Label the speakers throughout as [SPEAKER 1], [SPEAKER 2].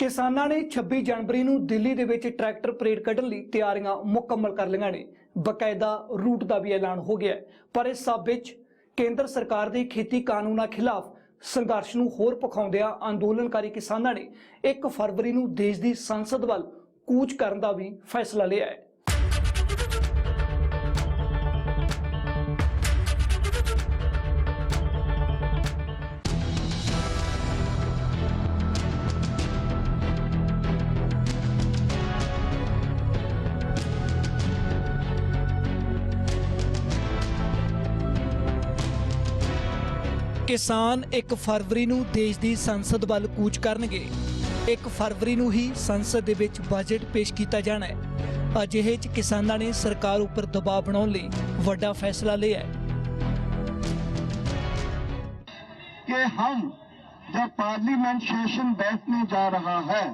[SPEAKER 1] ਕਿਸਾਨਾਂ ਨੇ 26 ਜਨਵਰੀ ਨੂੰ ਦਿੱਲੀ ਦੇ ਵਿੱਚ ਟਰੈਕਟਰ ਪਰੇਡ ਕੱਢਣ ਲਈ ਤਿਆਰੀਆਂ ਮੁਕੰਮਲ ਕਰ ਲਈਆਂ ਨੇ। ਬਕਾਇਦਾ ਰੂਟ ਦਾ ਵੀ ਐਲਾਨ ਹੋ ਗਿਆ ਪਰ ਇਸ ਸਭ ਵਿੱਚ ਕੇਂਦਰ ਸਰਕਾਰ ਦੇ ਖੇਤੀ ਕਾਨੂੰਨਾਂ ਖਿਲਾਫ ਸੰਘਰਸ਼ ਨੂੰ ਹੋਰ ਪਖਾਉਂਦਿਆਂ ਅੰਦੋਲਨਕਾਰੀ ਕਿਸਾਨਾਂ ਨੇ 1 ਫਰਵਰੀ ਨੂੰ ਦੇਸ਼ ਦੀ ਸੰਸਦ ਵੱਲ ਕੂਚ ਕਰਨ ਦਾ ਵੀ ਫੈਸਲਾ ਲਿਆ ਹੈ। किसान 1 फरवरी ਨੂੰ देश ਦੀ संसद ਵੱਲ ਕੂਚ ਕਰਨਗੇ। 1 फरवरी ਨੂੰ ਹੀ ਸੰਸਦ ਦੇ ਵਿੱਚ ਬਜਟ ਪੇਸ਼ ਕੀਤਾ ਜਾਣਾ ਹੈ। ਅਜਿਹੇ 'ਚ ਕਿਸਾਨਾਂ ਨੇ ਸਰਕਾਰ ਉੱਪਰ ਦਬਾਅ ਬਣਾਉਣ ਲਈ ਵੱਡਾ ਫੈਸਲਾ ਲਿਆ ਹੈ
[SPEAKER 2] कि हम जब पार्लियामेंट सेशन बैठने जा रहा है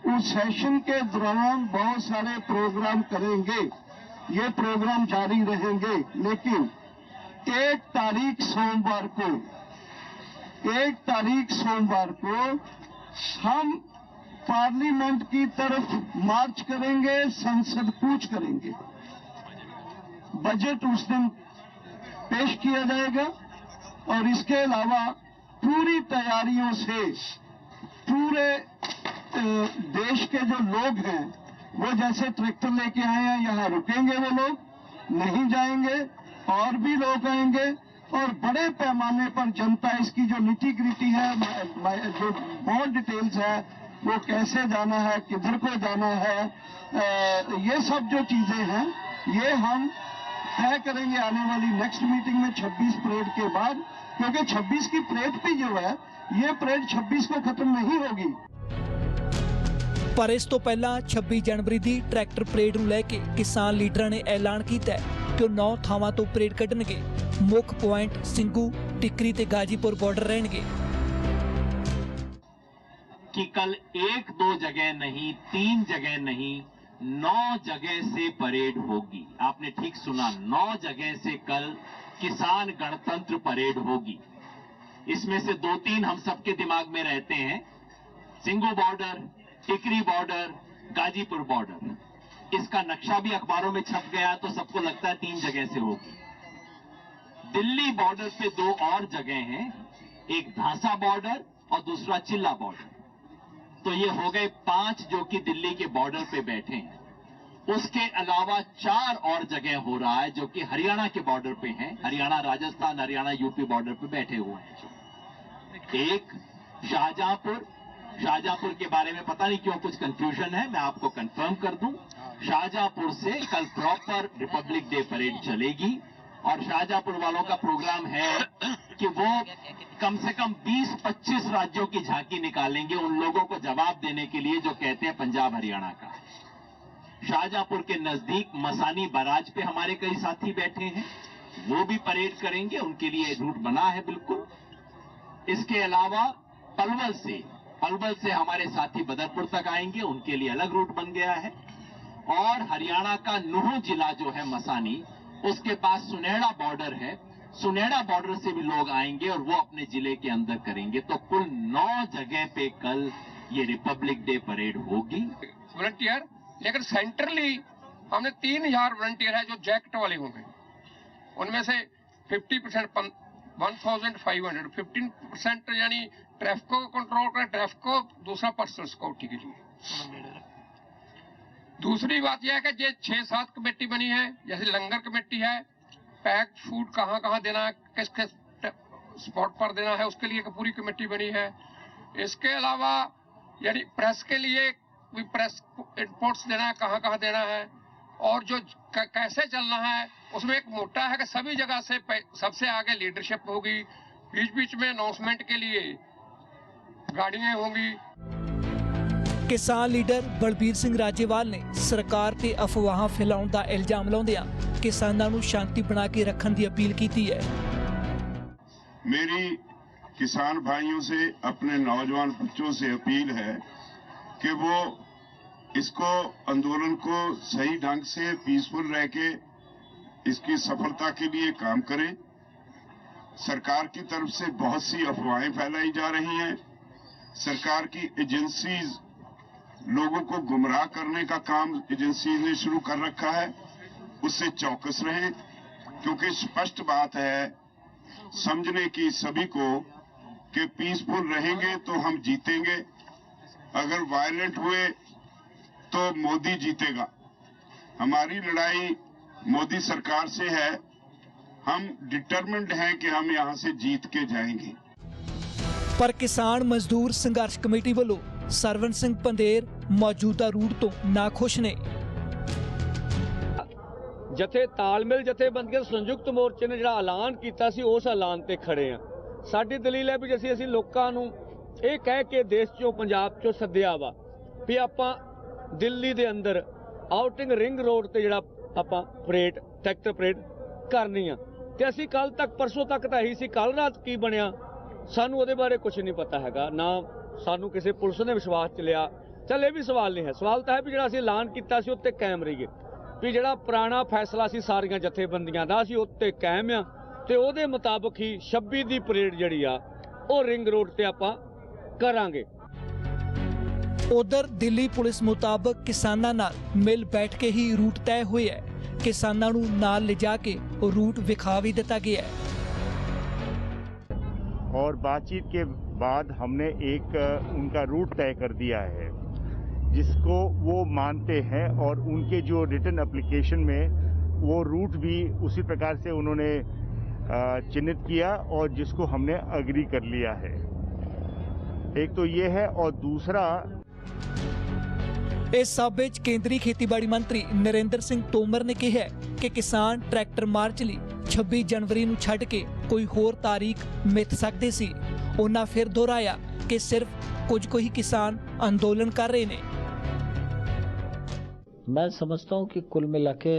[SPEAKER 2] उस सेशन के दौरान बहुत सारे प्रोग्राम करेंगे। ये प्रोग्राम जारी रहेंगे, लेकिन 1 तारीख सोमवार को हम पार्लियामेंट की तरफ मार्च करेंगे, संसद कूच करेंगे। बजट उस दिन पेश किया जाएगा और इसके अलावा पूरी तैयारियों से पूरे देश के जो लोग हैं वो जैसे ट्रैक्टर लेके आए हैं यहाँ रुकेंगे, वो लोग नहीं जाएंगे और भी लोग आएंगे और बड़े पैमाने पर जनता इसकी जो निटी ग्रिटी है, जो बहुत डिटेल्स है, वो कैसे जाना है, किधर को जाना है, ये सब जो चीजें हैं ये हम तय करेंगे आने वाली नेक्स्ट मीटिंग में 26 परेड के बाद, क्योंकि 26 की परेड भी जो है ये परेड 26 को खत्म नहीं होगी।
[SPEAKER 1] पर इस तो पहला 26 जनवरी की ट्रैक्टर परेड ਨੂੰ ਲੈ ਕੇ किसान लीडरां ने ऐलान किया कि 9 ਥਾਵਾਂ ਤੋਂ परेड ਕੱਢਣਗੇ। मुख पॉइंट सिंघू, टिकरी ते गाजीपुर बॉर्डर रहेंगे।
[SPEAKER 3] कि कल 1-2 जगह नहीं, 3 जगह नहीं, 9 जगह से परेड होगी। आपने ठीक सुना, 9 जगह से कल किसान गणतंत्र परेड होगी। इसमें से 2-3 हम सबके दिमाग में रहते हैं, सिंघू बॉर्डर, टिकरी बॉर्डर, गाजीपुर बॉर्डर। इसका नक्शा भी अखबारों में छप गया तो सबको लगता है 3 जगह से होगी। दिल्ली बॉर्डर पे 2 और जगह हैं, एक धासा बॉर्डर और दूसरा चिल्ला बॉर्डर। तो ये हो गए 5 जो कि दिल्ली के बॉर्डर पे बैठे हैं। उसके अलावा 4 और जगह हो रहा है जो कि हरियाणा के बॉर्डर पे हैं। हरियाणा, राजस्थान, हरियाणा, यूपी बॉर्डर पे बैठे हुए हैं। एक शाहजहांपुर के बारे में पता नहीं क्यों कुछ कंफ्यूजन है, मैं आपको कंफर्म कर दूं। शाहजहांपुर से कल प्रॉपर रिपब्लिक डे परेड चलेगी और शाहजहांपुर वालों का प्रोग्राम है कि वो कम से कम 20-25 राज्यों की झांकी निकालेंगे उन लोगों को जवाब देने के लिए जो कहते हैं पंजाब हरियाणा का। शाहजहांपुर के नजदीक मसानी बराज पे हमारे कई साथी बैठे हैं, वो भी परेड करेंगे, उनके लिए रूट बना है बिल्कुल। इसके अलावा पलवल से हमारे साथी बदरपुर तक आएंगे, उनके लिए अलग रूट बन गया है। और हरियाणा का नूह जिला जो है मसानी, उसके पास सुनेड़ा बॉर्डर है, सुनेड़ा बॉर्डर से भी लोग आएंगे और वो अपने जिले के अंदर करेंगे। तो कुल 9 जगह पे कल ये रिपब्लिक डे परेड होगी।
[SPEAKER 4] वॉलंटियर, लेकिन सेंट्रली हमने 3000 वॉलंटियर है जो जैकेट वाले होंगे, उनमें से 50% 1500, 15% यानी ट्रैफिक को कंट्रोल करें, ट्रैफिक को, दूसरा पर्सनल सिक्योरिटी के लिए। दूसरी बात यह है कि ये 6-7 कमेटी बनी है, जैसे लंगर कमेटी है, पैक्ड फूड कहाँ कहाँ देना है, किस किस स्पॉट पर देना है, उसके लिए पूरी कमेटी बनी है। इसके अलावा यानी प्रेस के लिए भी प्रेस इनपुट्स देना है, कहाँ कहाँ देना है और जो कैसे चलना है, उसमें एक मोटा है कि सभी जगह से सबसे आगे लीडरशिप होगी। बीच बीच में अनाउंसमेंट के लिए गाड़ियां होंगी।
[SPEAKER 1] किसान लीडर बलबीर सिंह राजेवाल ने सरकार ते अफवाहां फैलाउण दा इल्जाम लाउंदियां किसानां नूं शांति बना के रखण दी अपील कीती है।
[SPEAKER 5] मेरी किसान भाइयों से, अपने नौजवान बच्चों से अपील है कि वो इसको आंदोलन को सही ढंग से पीसफुल रह के इसकी सफलता के लिए काम करें। सरकार की तरफ से बहुत सी अफवाहें फैलाई जा रही हैं। सरकार की एजेंसीज लोगों को गुमराह करने का काम एजेंसी ने शुरू कर रखा है, उससे चौकस रहें, क्योंकि स्पष्ट बात है समझने की सभी को कि पीसफुल रहेंगे तो हम जीतेंगे, अगर वायलेंट हुए तो मोदी जीतेगा। हमारी लड़ाई मोदी सरकार से है, हम डिटरमिन्ड हैं कि हम यहां से जीत के जाएंगे।
[SPEAKER 1] पर किसान मजदूर संघर्ष कमेटी ਵੱਲੋਂ ਸਰਵਨ ਸਿੰਘ ਪੰਦੇਰ ਮੌਜੂਦਾ ਰੂਟ ਤੋਂ ਨਾਖੁਸ਼ ਨੇ।
[SPEAKER 6] ਜਥੇ ਤਾਲਮੇਲ ਜਥੇਬੰਦੀਆਂ ਸੰਯੁਕਤ ਮੋਰਚੇ ਨੇ ਜਿਹੜਾ ਐਲਾਨ ਕੀਤਾ ਸੀ ਉਸ ਐਲਾਨ ਤੇ ਖੜੇ ਆ। ਸਾਡੀ ਦਲੀਲ ਹੈ ਵੀ ਅਸੀਂ ਲੋਕਾਂ ਨੂੰ ਇਹ ਕਹਿ ਕੇ ਦੇਸ਼ ਚੋਂ ਪੰਜਾਬ ਚੋਂ ਸੱਦਿਆ ਵਾ ਵੀ ਆਪਾਂ ਦਿੱਲੀ ਦੇ ਅੰਦਰ ਆਊਟਿੰਗ ਰਿੰਗ ਰੋਡ ਤੇ ਜਿਹੜਾ ਆਪਾਂ ਪਰੇਡ ਟਰੈਕਟਰ ਪਰੇਡ ਕਰਨੀ ਆ ਤੇ ਅਸੀਂ ਕੱਲ ਤੱਕ ਪਰਸੋਂ ਤੱਕ ਤਾਂ ਇਹੀ ਸੀ। ਕੱਲ ਰਾਤ ਕੀ ਬਣਿਆ ਸਾਨੂੰ ਉਹਦੇ ਬਾਰੇ ਕੁਝ ਨਹੀਂ ਪਤਾ ਹੈਗਾ, ਨਾ ਸਾਨੂੰ ਕਿਸੇ ਪੁਲਿਸ ਨੇ ਵਿਸ਼ਵਾਸ ਚ ਲਿਆ। ਚੱਲ ਇਹ ਵੀ ਸਵਾਲ ਨਹੀਂ ਹੈ, ਸਵਾਲ ਤਾਂ ਹੈ ਵੀ ਜਿਹੜਾ ਅਸੀਂ ਐਲਾਨ ਕੀਤਾ ਸੀ ਉੱਤੇ ਕਾਇਮ ਰਹੀਏ, ਵੀ ਜਿਹੜਾ ਪੁਰਾਣਾ ਫੈਸਲਾ ਸੀ ਸਾਰੀਆਂ ਜਥੇਬੰਦੀਆਂ ਦਾ ਅਸੀਂ ਉੱਤੇ ਕਾਇਮ ਆ ਤੇ ਉਹਦੇ ਮੁਤਾਬਕ ਹੀ 26 ਦੀ ਪਰੇਡ ਜਿਹੜੀ ਆ ਉਹ ਰਿੰਗ ਰੋਡ ਤੇ ਆਪਾਂ ਕਰਾਂਗੇ।
[SPEAKER 1] ਉਧਰ ਦਿੱਲੀ ਪੁਲਿਸ ਮੁਤਾਬਕ ਕਿਸਾਨਾਂ ਨਾਲ ਮਿਲ ਬੈਠ ਕੇ ਹੀ ਰੂਟ ਤੈਅ ਹੋਇਆ ਹੈ। ਕਿਸਾਨਾਂ ਨੂੰ ਨਾਲ ਲਿਜਾ ਕੇ ਰੂਟ ਵਿਖਾ ਵੀ ਦਿੱਤਾ ਗਿਆ ਹੈ।
[SPEAKER 7] और बातचीत के बाद हमने एक उनका रूट तय कर दिया है जिसको वो मानते हैं, और उनके जो रिटन एप्लीकेशन में वो रूट भी उसी प्रकार से उन्होंने चिन्हित किया और जिसको हमने अग्री कर लिया है। एक तो ये है, और दूसरा
[SPEAKER 1] इस सभ विच केंद्रीय खेतीबाड़ी मंत्री नरेंद्र सिंह तोमर ने कहा कि किसान ट्रैक्टर मार्च ਲਈ 26 जनवरी ਨੂੰ ਛੱਡ ਕੇ ਕੋਈ ਹੋਰ ਤਾਰੀਖ ਮਿੱਥ ਸਕਦੇ ਸੀ। ਉਹਨਾਂ ਫਿਰ ਦੁਹਰਾਇਆ ਕਿ ਸਿਰਫ ਕੁਝ ਹੀ किसान अंदोलन कर रहे ने।
[SPEAKER 8] मैं समझता हूं कि कुल मिला के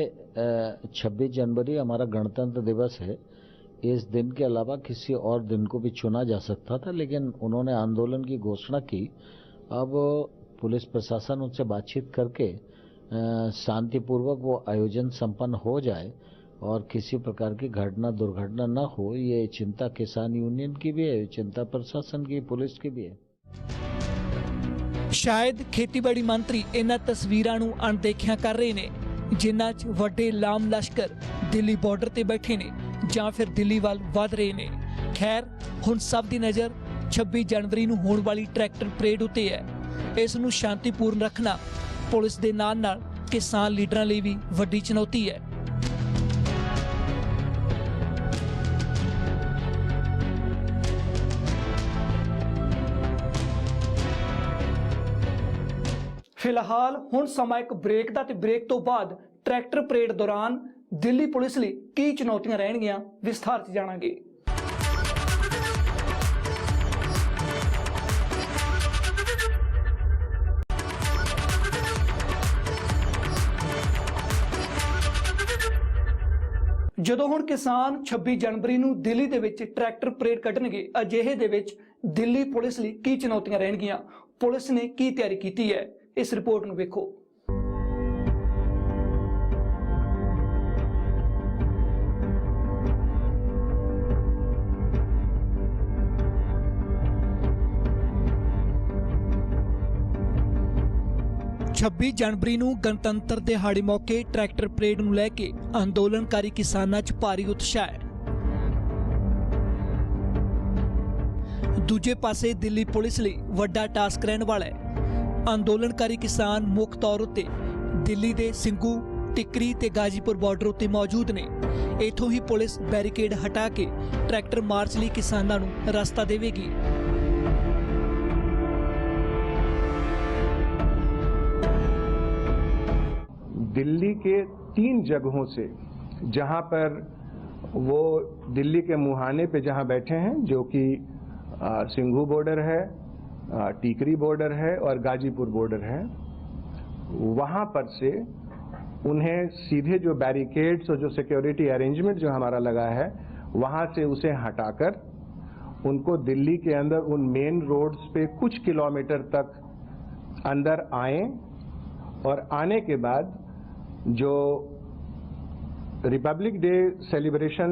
[SPEAKER 8] 26 जनवरी हमारा गणतंत्र दिवस है। इस दिन के अलावा किसी और दिन को भी चुना जा सकता था, लेकिन उन्होंने आंदोलन की घोषणा की। अब पुलिस प्रशासन उनसे बातचीत करके शांतिपूर्वक वो आयोजन संपन्न हो जाए और किसी प्रकार की घटना दुर्घटना न हो, ये चिंता किसान यूनियन की भी है, चिंता प्रशासन की, पुलिस की भी है।
[SPEAKER 1] शायद खेतीबाड़ी मंत्री इन्हां तस्वीरां नूं अणदेखिया कर रहे ने जिन्हां च वड्डे लाम लश्कर दिल्ली बॉर्डर ते बैठे ने जां फिर दिल्ली वाल वध रहे ने। खैर हुण सब दी नज़र 26 जनवरी नूं होण वाली ट्रैक्टर परेड उत्ते है। इस नूं शांतिपूर्ण रखना पुलिस दे नाल-नाल किसान लीडरां लई भी वड्डी चुनौती है। फिलहाल हुण समा एक ब्रेक दा ते ब्रेक तो बाद ट्रैक्टर परेड दौरान दिल्ली पुलिस लई की चुनौतियां रहणगीਆਂ विस्तार च जाणांगे। ਜਦੋਂ ਹੁਣ ਕਿਸਾਨ 26 ਜਨਵਰੀ ਨੂੰ ਦਿੱਲੀ ਦੇ ਵਿੱਚ ਟਰੈਕਟਰ ਪਰੇਡ ਕੱਢਣਗੇ, ਅਜਿਹੇ ਦੇ ਵਿੱਚ ਦਿੱਲੀ ਪੁਲਿਸ ਲਈ ਕੀ ਚੁਣੌਤੀਆਂ ਰਹਿਣਗੀਆਂ, ਪੁਲਿਸ ਨੇ ਕੀ ਤਿਆਰੀ ਕੀਤੀ ਹੈ, इस रिपोर्ट में देखो। 26 जनवरी ਨੂੰ ਗਣਤੰਤਰ ਦਿਹਾੜੇ ਮੌਕੇ ਟਰੈਕਟਰ ਪਰੇਡ ਨੂੰ ਲੈ ਕੇ ਅੰਦੋਲਨਕਾਰੀ ਕਿਸਾਨਾਂ 'ਚ ਭਾਰੀ ਉਤਸ਼ਾਹ ਹੈ। ਦੂਜੇ ਪਾਸੇ ਦਿੱਲੀ ਪੁਲਿਸ ਲਈ ਵੱਡਾ ਟਾਸਕ ਰਹਿਣ ਵਾਲਾ ਹੈ। ਅੰਦੋਲਨਕਾਰੀ ਕਿਸਾਨ ਮੁੱਖ ਤੌਰ ਉੱਤੇ ਦਿੱਲੀ ਦੇ ਸਿੰਘੂ, ਟਿਕਰੀ ਤੇ ਗਾਜੀਪੁਰ ਬਾਰਡਰ ਉੱਤੇ ਮੌਜੂਦ ਨੇ। ਇੱਥੋਂ ਹੀ ਪੁਲਿਸ ਬੈਰੀਕੇਡ ਹਟਾ ਕੇ ਟਰੈਕਟਰ ਮਾਰਚ ਲਈ ਕਿਸਾਨਾਂ ਨੂੰ ਰਸਤਾ ਦੇਵੇਗੀ।
[SPEAKER 9] दिल्ली के 3 जगहों से, जहां पर वो दिल्ली के मुहाने पे जहां बैठे हैं, जो कि सिंघू बॉर्डर है, टीकरी बॉर्डर है और गाजीपुर बॉर्डर है, वहां पर से उन्हें सीधे जो बैरिकेड्स और जो सिक्योरिटी अरेंजमेंट जो हमारा लगा है वहां से उसे हटाकर उनको दिल्ली के अंदर उन मेन रोड्स पे कुछ किलोमीटर तक अंदर आए और आने के बाद जो रिपब्लिक डे सेलिब्रेशन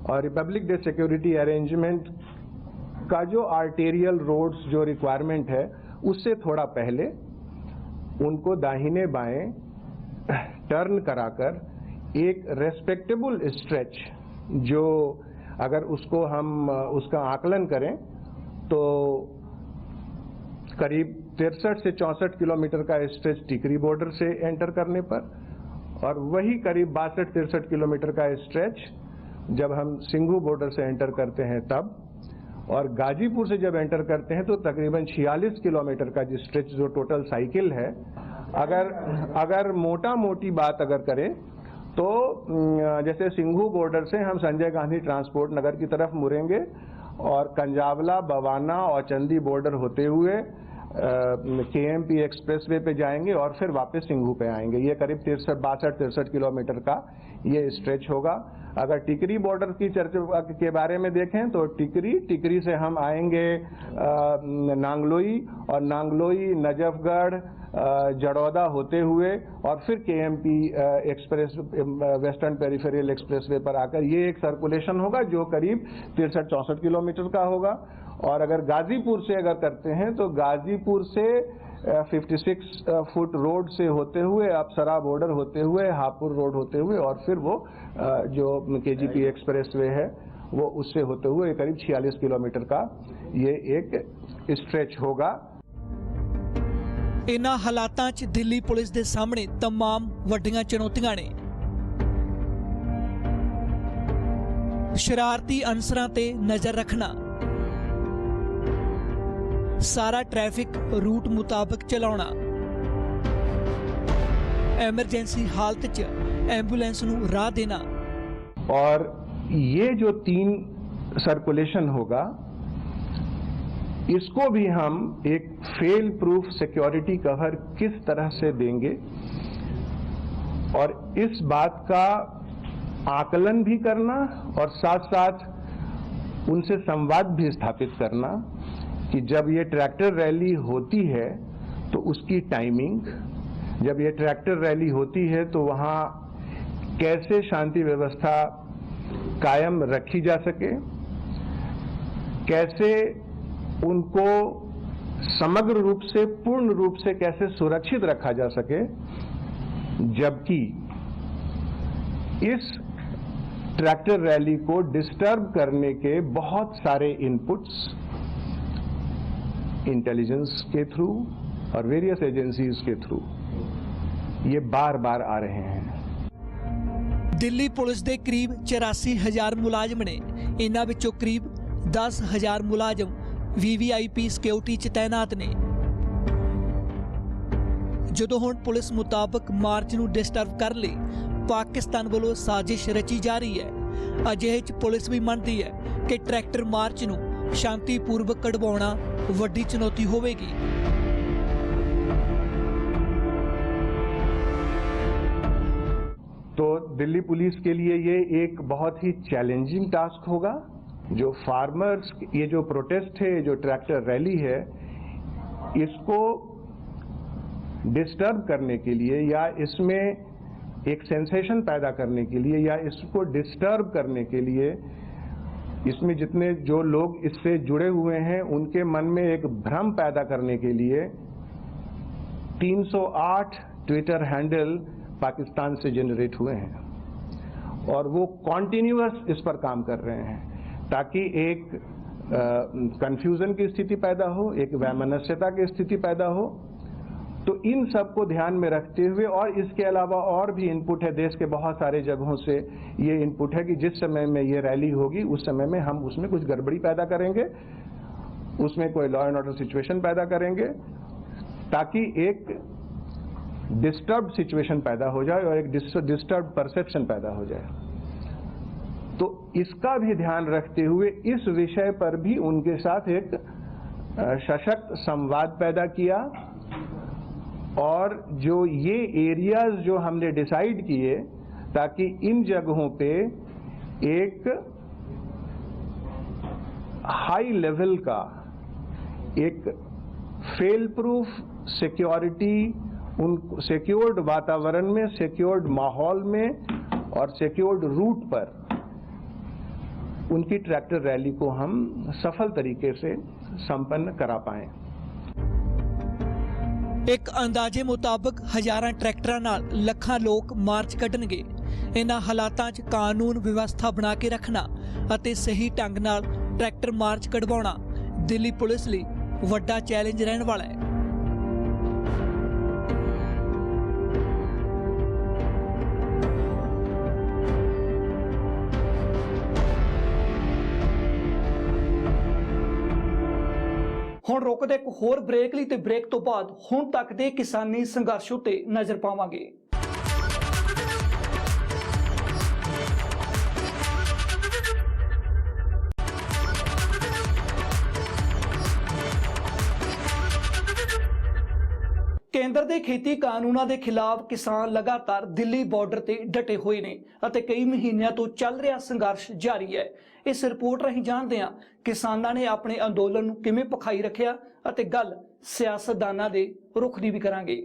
[SPEAKER 9] और रिपब्लिक डे सिक्योरिटी अरेंजमेंट का जो आर्टेरियल रोड्स जो रिक्वायरमेंट है उससे थोड़ा पहले उनको दाहिने बाएं टर्न कराकर एक रेस्पेक्टेबल स्ट्रेच, जो अगर उसको हम उसका आकलन करें तो करीब 63 से 64 किलोमीटर का स्ट्रेच टिकरी बॉर्डर से एंटर करने पर, और वही करीब 62-63 किलोमीटर का स्ट्रेच जब हम सिंघू बॉर्डर से एंटर करते हैं तब, और गाजीपुर से जब एंटर करते हैं तो तकरीबन 46 किलोमीटर का स्ट्रेच जो टोटल साइकिल है। अगर मोटा मोटी बात अगर करें तो जैसे सिंघू बॉर्डर से हम संजय गांधी ट्रांसपोर्ट नगर की तरफ मुड़ेंगे और कंजावला, बवाना और चंदी बॉर्डर होते हुए KMP एक्सप्रेसवे पे जाएंगे और फिर वापस सिंघू पे आएंगे। ये करीब 62-63 किलोमीटर का ये स्ट्रेच होगा। अगर टिकरी बॉर्डर की चर्चा के बारे में देखें तो टिकरी से हम आएंगे नांगलोई, और नांगलोई, नजफगढ़, जड़ौदा होते हुए और फिर KMP express western peripheral expressway पर आकर ये एक सर्कुलेशन होगा जो करीब 63-64 किलोमीटर का होगा। और अगर गाजीपुर से अगर करते हैं तो गाजीपुर से 56 फुट रोड से होते हुए अप्सरा बॉर्डर होते हुए हापुड़ रोड होते हुए और फिर वो जो KGP एक्सप्रेसवे है वो उससे होते हुए करीब 46 किलोमीटर का ये एक स्ट्रेच होगा।
[SPEAKER 1] इन्हां हालातां 'ਚ दिल्ली पुलिस दे सामने तमाम वड्डियां चुनौतियां ने। शरारती अनसरां ते नज़र रखना, सारा ट्रैफिक रूट मुताबिक चलाउणा, एमरजेंसी हालत 'ਚ एंबुलेंस नूं राह देना।
[SPEAKER 9] और ये जो 3 सर्कुलेशन होगा इसको भी हम एक फेल प्रूफ सिक्योरिटी कवर किस तरह से देंगे और इस बात का आकलन भी करना और साथ साथ उनसे संवाद भी स्थापित करना कि जब ये ट्रैक्टर रैली होती है तो उसकी टाइमिंग, जब ये ट्रैक्टर रैली होती है तो वहाँ कैसे शांति व्यवस्था कायम रखी जा सके, कैसे उनको समग्र रूप से पूर्ण रूप से कैसे सुरक्षित रखा जा सके, जबकि इस ट्रैक्टर रैली को डिस्टर्ब करने के बहुत सारे इनपुट्स इंटेलिजेंस के थ्रू और वेरियस एजेंसीज के थ्रू ये बार बार आ रहे हैं।
[SPEAKER 1] दिल्ली पुलिस के करीब 84,000 मुलाजम ने, इन्हां विचों करीब 10,000 मुलाजम VVIP सिक्योरिटी 'ਚ तैनात ने। ਜਦੋਂ ਹੁਣ पुलिस मुताबिक मार्च ਨੂੰ डिस्टर्ब कर ਲਈ पाकिस्तान ਵੱਲੋਂ साजिश रची जा रही है। ਅਜਿਹੇ 'ਚ पुलिस भी ਮੰਨਦੀ है कि ट्रैक्टर मार्च ਨੂੰ शांतिपूर्वक कढवाउणा ਵੱਡੀ चुनौती होवेगी।
[SPEAKER 9] तो दिल्ली पुलिस के लिए ये एक बहुत ही चैलेंजिंग टास्क होगा। जो फार्मर्स, ये जो प्रोटेस्ट है, जो ट्रैक्टर रैली है, इसको डिस्टर्ब करने के लिए या इसमें एक सेंसेशन पैदा करने के लिए या इसको डिस्टर्ब करने के लिए इसमें जितने जो लोग इससे जुड़े हुए हैं उनके मन में एक भ्रम पैदा करने के लिए 308 ट्विटर हैंडल पाकिस्तान से जनरेट हुए हैं और वो कॉन्टिन्यूअस इस पर काम कर रहे हैं ताकि एक कंफ्यूजन की स्थिति पैदा हो, एक वैमनस्यता की स्थिति पैदा हो। तो इन सब को ध्यान में रखते हुए और इसके अलावा और भी इनपुट है, देश के बहुत सारे जगहों से ये इनपुट है कि जिस समय में ये रैली होगी उस समय में हम उसमें कुछ गड़बड़ी पैदा करेंगे, उसमें कोई लॉ एंड ऑर्डर सिचुएशन पैदा करेंगे ताकि एक डिस्टर्ब सिचुएशन पैदा हो जाए और एक डिस्टर्ब परसेप्शन पैदा हो जाए। तो इसका भी ध्यान रखते हुए इस विषय पर भी उनके साथ एक सशक्त संवाद पैदा किया और जो ये एरियाज जो हमने डिसाइड किए ताकि इन जगहों पे एक हाई लेवल का एक फेल प्रूफ सिक्योरिटी, उन सिक्योर्ड वातावरण में, सिक्योर्ड माहौल में और सिक्योर्ड रूट पर उनकी ट्रैक्टर रैली को हम सफल तरीके से संपन्न करा पाएं।
[SPEAKER 1] एक अंदाजे मुताबिक हज़ारां ट्रैक्टरां नाल लखां लोग मार्च कढणगे। इन्हां हालातां 'च कानून व्यवस्था बना के रखना ਅਤੇ सही ढंग नाल ट्रैक्टर मार्च कढवाउणा दिल्ली पुलिस लई वड्डा चैलेंज रहण वाला है। ਹੁਣ ਰੁਕਦੇ ਇੱਕ ਹੋਰ ਬ੍ਰੇਕ ਲਈ ਤੇ ਬ੍ਰੇਕ ਤੋਂ ਬਾਅਦ ਹੁਣ ਤੱਕ ਦੇ ਕਿਸਾਨੀ ਸੰਘਰਸ਼ ਉੱਤੇ ਨਜ਼ਰ ਪਾਵਾਂਗੇ। केंद्र के खेती कानूनों के खिलाफ किसान लगातार दिल्ली बॉर्डर ते डटे हुए ने अते कई महीनों तो चल रहा संघर्ष जारी है। इस रिपोर्ट राਹੀਂ जानते हैं किसानों ने अपने अंदोलन नूं किवें पखाई रखिया अते गल सियासतदानां दे रुख दी भी करांगे।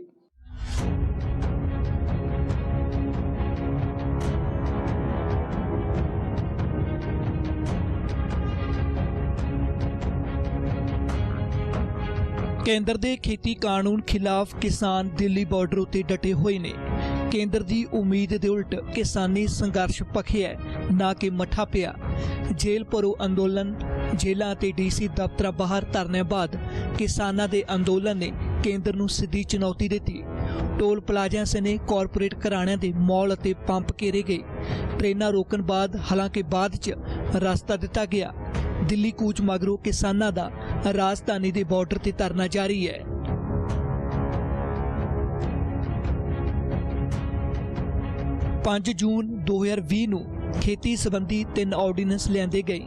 [SPEAKER 1] केंद्र के खेती कानून खिलाफ किसान दिल्ली बॉर्डर उत्ते डटे हुए ने। केंद्र की उम्मीद के उल्ट किसानी संघर्ष भखिया ना कि मठा पिया। जेल भरो अंदोलन जेलों ते DC दफ्तर बाहर धरने बाद किसानों के अंदोलन ने केंद्र नूं सीधी चुनौती दी। टोल प्लाजा सने कॉरपोरेट घराणिਆਂ ਦੇ मॉल ਅਤੇ पंप घेरे गए। ट्रेनां रोकण बाद हालांकि बाद च रास्ता दिता गया। दिल्ली कूच मगरों किसानों का राजधानी के बॉर्डर ते धरना जारी है। पांच जून 2020 नूं खेती संबंधी 3 ऑर्डीनेंस लिआंदे गए।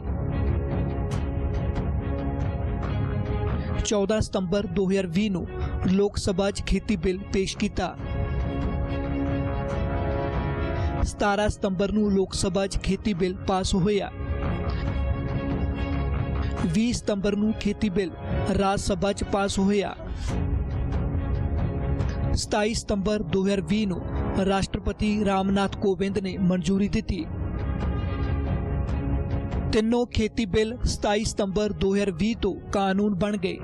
[SPEAKER 1] 14 सितंबर 2020 नूं लोक सभा च खेती बिल पेश किया। 17 सितंबर नूं लोक सभा च खेती बिल पास होया। 20 सितंबर नूं खेती बिल राज सभा च पास होया। 27 सितंबर 2020 नूं राष्ट्रपति रामनाथ कोविंद ने मंजूरी दी। तीनों खेती बिल 27 सितंबर 2020 तो कानून बन गए।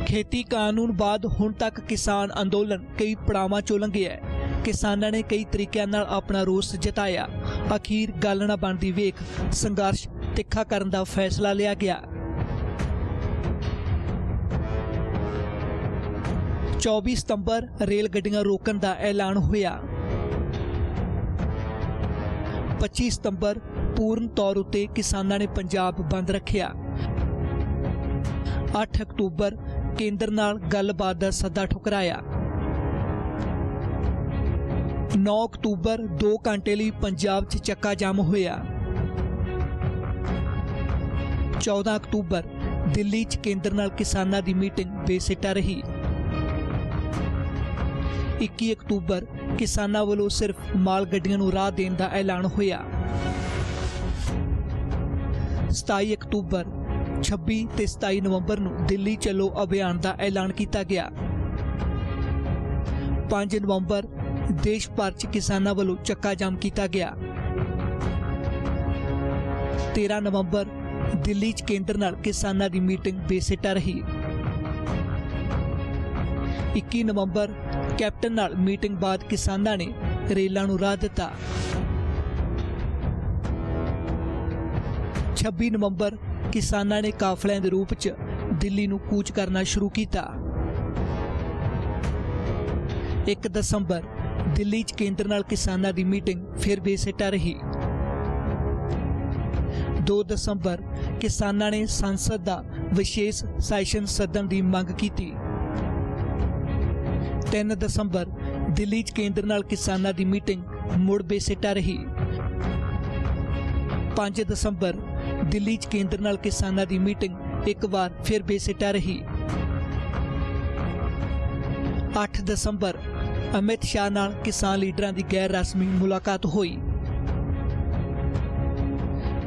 [SPEAKER 1] खेती कानून बाद हुण तक किसान अंदोलन कई पड़ावां चों लंघे है। किसानों ने कई तरीकों नाल अपना रोस जताया। अखीर गल ना बनदी वेख संघर्ष तिखा करन दा फैसला लिया गया। 24 सितंबर रेल गड्डियां रोकण दा ऐलान होया। 25 सितंबर पूर्ण तौर उत्ते किसानों ने पंजाब बंद रखिया। 8 अक्तूबर केंद्र नाल गलबात दा सद्दा ठुकराया। 9 अक्तूबर 2 घंटे लिए पंजाब च चक्का जाम होया। 14 अक्तूबर दिल्ली च केंद्र नाल किसानां दी मीटिंग बेसिटा रही। 21 अक्तूबर किसानां वालों सिर्फ माल गड्डियां नूं राह देण दा ऐलान होया। 27 अक्तूबर 26 ते 27 नवंबर नूं दिल्ली चलो अभियान का ऐलान किया गया। 5 नवंबर देश भर च किसानां वालों चक्का जाम किया गया। 13 नवंबर दिल्ली च केंद्र नाल किसानां दी मीटिंग बेसिटा रही। 21 नवंबर कैप्टन नाल मीटिंग बाद किसानां ने रेलां नूं राह दिता। 26 नवंबर किसानां ने काफलिਆਂ ਦੇ रूप च दिल्ली नूं कूच करना शुरू किया। 1 दसंबर दिल्ली च केंद्र नाल किसानां दी मीटिंग फिर बेसिटा रही। 2 दसंबर किसानां ने संसद दा विशेष सैशन सदन दी मंग की। 3 दसंबर दिल्ली च केंद्र नाल किसानां दी मीटिंग मुड़ बेसिटा रही। 5 दसंबर दिल्ली च केंद्र नाल किसानां दी मीटिंग एक बार फिर बेसिटा रही। 8 दसंबर अमित शाह नाल किसान लीडरां दी गैर रस्मी मुलाकात हुई।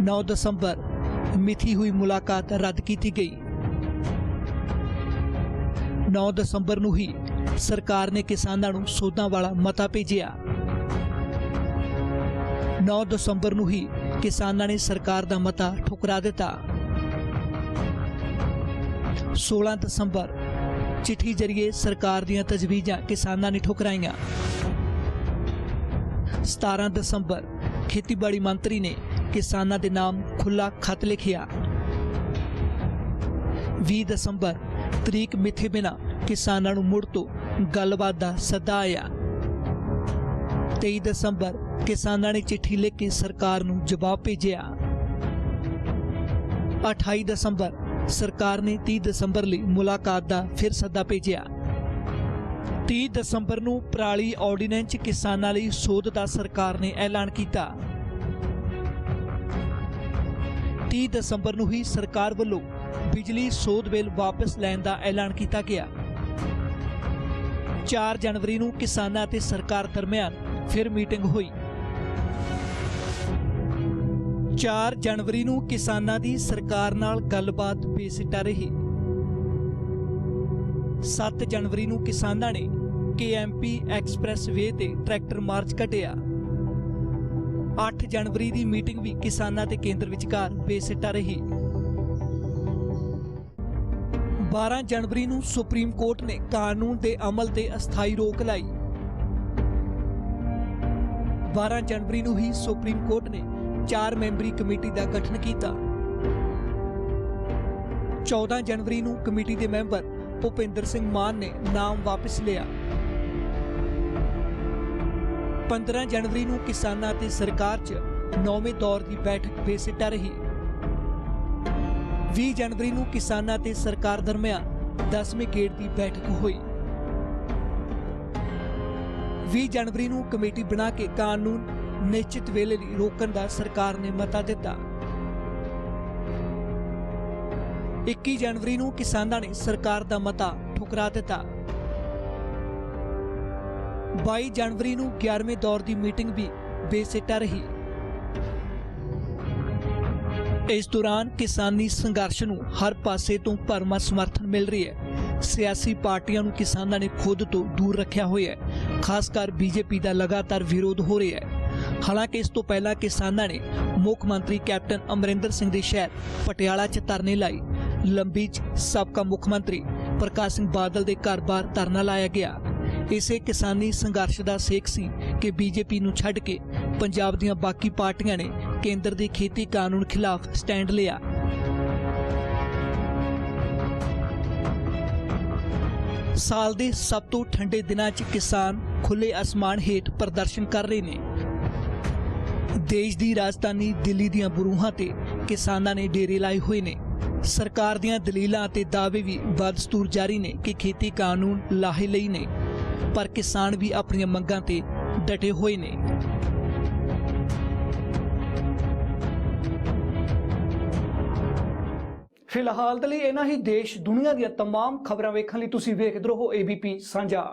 [SPEAKER 1] 9 दसंबर मिथी हुई मुलाकात रद्द की गई। 9 दसंबर नूं ही सरकार ने किसानां नूं सोधां वाला मता भेजिया। 9 दसंबर नूं ही किसानां ने सरकार दा मता ठुकरा दिता। 16 ਦਸੰਬਰ चिट्ठी जरिए सरकार दियां तजवीज़ां किसानां ने ठुकराईयां। 17 दसंबर खेतीबाड़ी मंत्री ने किसानां दे नाम खुला खत लिखिया। 20 दसंबर तरीक मिथे बिना किसानां नूं मुड़ तो गलबात दा सद्दा आया। 23 दसंबर किसानां ने चिट्ठी लिख के सरकार नूं जवाब भेजिया। 28 दसंबर सरकार ने 30 दसंबर ਲਈ ਮੁਲਾਕਾਤ ਦਾ ਫਿਰ ਸੱਦਾ ਭੇਜਿਆ। 30 ਦਸੰਬਰ ਨੂੰ ਪਰਾਲੀ ਆਰਡੀਨੈਂਸ ਕਿਸਾਨਾਂ ਲਈ ਸੋਧ ਦਾ ਸਰਕਾਰ ਨੇ ਐਲਾਨ ਕੀਤਾ। 30 ਦਸੰਬਰ ਨੂੰ ਹੀ ਸਰਕਾਰ ਵੱਲੋਂ ਬਿਜਲੀ ਸੋਧ ਬਿੱਲ ਵਾਪਸ ਲੈਣ ਦਾ ਐਲਾਨ ਕੀਤਾ ਗਿਆ। 4 ਜਨਵਰੀ ਨੂੰ ਕਿਸਾਨਾਂ ਤੇ ਸਰਕਾਰ ਦਰਮਿਆਨ ਫਿਰ ਮੀਟਿੰਗ ਹੋਈ। 4 जनवरी ਨੂੰ ਕਿਸਾਨਾਂ ਦੀ ਸਰਕਾਰ ਨਾਲ ਗੱਲਬਾਤ ਬੇਸਿੱਟਾ ਰਹੀ। 7 ਜਨਵਰੀ ਨੂੰ ਕਿਸਾਨਾਂ ਨੇ KMP ਐਕਸਪ੍ਰੈਸ ਵੇ ਤੇ ਟਰੈਕਟਰ ਮਾਰਚ ਕੱਢਿਆ। 8 ਜਨਵਰੀ ਦੀ ਮੀਟਿੰਗ ਵੀ ਕਿਸਾਨਾਂ ਤੇ ਕੇਂਦਰ ਵਿਚਕਾਰ ਬੇਸਿੱਟਾ ਰਹੀ। 12 ਜਨਵਰੀ ਨੂੰ ਸੁਪਰੀਮ ਕੋਰਟ ਨੇ ਕਾਨੂੰਨ ਦੇ ਅਮਲ ਤੇ ਅਸਥਾਈ ਰੋਕ ਲਾਈ। 12 ਜਨਵਰੀ ਨੂੰ ਹੀ ਸੁਪਰੀਮ ਕੋਰਟ ਨੇ 4 ਮੈਂਬਰੀ ਕਮੇਟੀ ਦਾ ਗਠਨ ਕੀਤਾ। 14 ਜਨਵਰੀ ਨੂੰ ਕਮੇਟੀ ਦੇ ਮੈਂਬਰ ਭੁਪਿੰਦਰ ਸਿੰਘ ਮਾਨ ਨੇ ਨਾਮ ਵਾਪਸ ਲਿਆ। 15 ਜਨਵਰੀ ਨੂੰ ਕਿਸਾਨਾਂ ਤੇ ਸਰਕਾਰ 'ਚ 9ਵੇਂ ਦੌਰ ਦੀ ਬੈਠਕ ਬੇਸਿੱਟਾ ਰਹੀ। 20 ਜਨਵਰੀ ਨੂੰ ਕਿਸਾਨਾਂ ਤੇ ਸਰਕਾਰ ਦਰਮਿਆਨ 10ਵੇਂ ਗੇੜ ਦੀ ਬੈਠਕ ਹੋਈ। 20 ਜਨਵਰੀ ਨੂੰ ਕਮੇਟੀ ਬਣਾ ਕੇ ਕਾਨੂੰਨ ਨਿਸ਼ਚਿਤ ਵੇਲੇ ਲਈ ਰੋਕਣ ਦਾ ਸਰਕਾਰ ਨੇ ਮਤਾ ਦਿੱਤਾ। 21 ਜਨਵਰੀ ਨੂੰ ਕਿਸਾਨਾਂ ਨੇ ਸਰਕਾਰ ਦਾ ਮਤਾ ਠੁਕਰਾ ਦਿੱਤਾ। 22 ਜਨਵਰੀ ਨੂੰ 11ਵੇਂ ਦੌਰ ਦੀ ਮੀਟਿੰਗ ਵੀ ਬੇਸਿੱਟਾ ਰਹੀ। ਇਸ ਦੌਰਾਨ ਕਿਸਾਨੀ ਸੰਘਰਸ਼ ਨੂੰ ਹਰ ਪਾਸੇ ਤੋਂ ਭਰਵਾਂ ਸਮਰਥਨ ਮਿਲ ਰਹੀ ਹੈ। ਸਿਆਸੀ ਪਾਰਟੀਆਂ ਨੂੰ ਕਿਸਾਨਾਂ ਨੇ ਖੁਦ ਤੋਂ ਦੂਰ ਰੱਖਿਆ ਹੋਇਆ ਹੈ। ਖਾਸ ਕਰ BJP ਦਾ ਲਗਾਤਾਰ ਵਿਰੋਧ ਹੋ ਰਿਹਾ ਹੈ। ਹਾਲਾਂਕਿ ਇਸ ਤੋਂ ਪਹਿਲਾਂ ਕਿਸਾਨਾਂ ਨੇ ਮੁੱਖ ਮੰਤਰੀ ਕੈਪਟਨ ਅਮਰਿੰਦਰ ਸਿੰਘ ਦੇ ਸ਼ਹਿਰ ਪਟਿਆਲਾ 'ਚ ਧਰਨੇ ਲਾਏ। ਲੰਬੀ 'ਚ ਸਾਬਕਾ ਮੁੱਖ ਮੰਤਰੀ ਪ੍ਰਕਾਸ਼ ਸਿੰਘ ਬਾਦਲ ਦੇ ਘਰ ਬਾਹਰ ਧਰਨਾ ਲਾਇਆ ਗਿਆ। ਇਸੇ ਕਿਸਾਨੀ ਸੰਘਰਸ਼ ਦਾ ਸੇਕ ਸੀ ਕਿ BJP ਨੂੰ ਛੱਡ ਕੇ ਪੰਜਾਬ ਦੀਆਂ ਬਾਕੀ ਪਾਰਟੀਆਂ ਨੇ ਕੇਂਦਰ ਦੇ ਖੇਤੀ ਕਾਨੂੰਨ ਖਿਲਾਫ ਸਟੈਂਡ ਲਿਆ। ਸਾਲ ਦੇ ਸਭ ਤੋਂ ਠੰਡੇ ਦਿਨਾਂ 'ਚ ਕਿਸਾਨ ਖੁੱਲੇ ਅਸਮਾਨ ਹੇਠ ਪ੍ਰਦਰਸ਼ਨ ਕਰ ਰਹੇ ਨੇ। ਦੇਸ਼ ਦੀ ਰਾਜਧਾਨੀ ਦਿੱਲੀ ਦੀਆਂ ਬਰੂਹਾਂ ਤੇ ਕਿਸਾਨਾਂ ਨੇ ਡੇਰੇ ਲਾਏ ਹੋਏ ਨੇ। ਸਰਕਾਰ ਦੀਆਂ ਦਲੀਲਾਂ ਅਤੇ ਦਾਅਵੇ ਵੀ ਬਦਸਤੂਰ ਜਾਰੀ ਨੇ ਕਿ ਖੇਤੀ ਕਾਨੂੰਨ ਲਾਹੇ ਲਈ ਨੇ, ਪਰ ਕਿਸਾਨ ਵੀ ਆਪਣੀਆਂ ਮੰਗਾਂ ਤੇ ਡਟੇ ਹੋਏ ਨੇ। ਫਿਲਹਾਲ ਦੇ ਲਈ ਇਹਨਾਂ ਹੀ ਦੇਸ਼ ਦੁਨੀਆ ਦੀਆਂ तमाम ਖਬਰਾਂ ਵੇਖਣ ਲਈ ਤੁਸੀਂ ਵੇਖਦੇ ਰਹੋ ABP ਸਾਂਝਾ।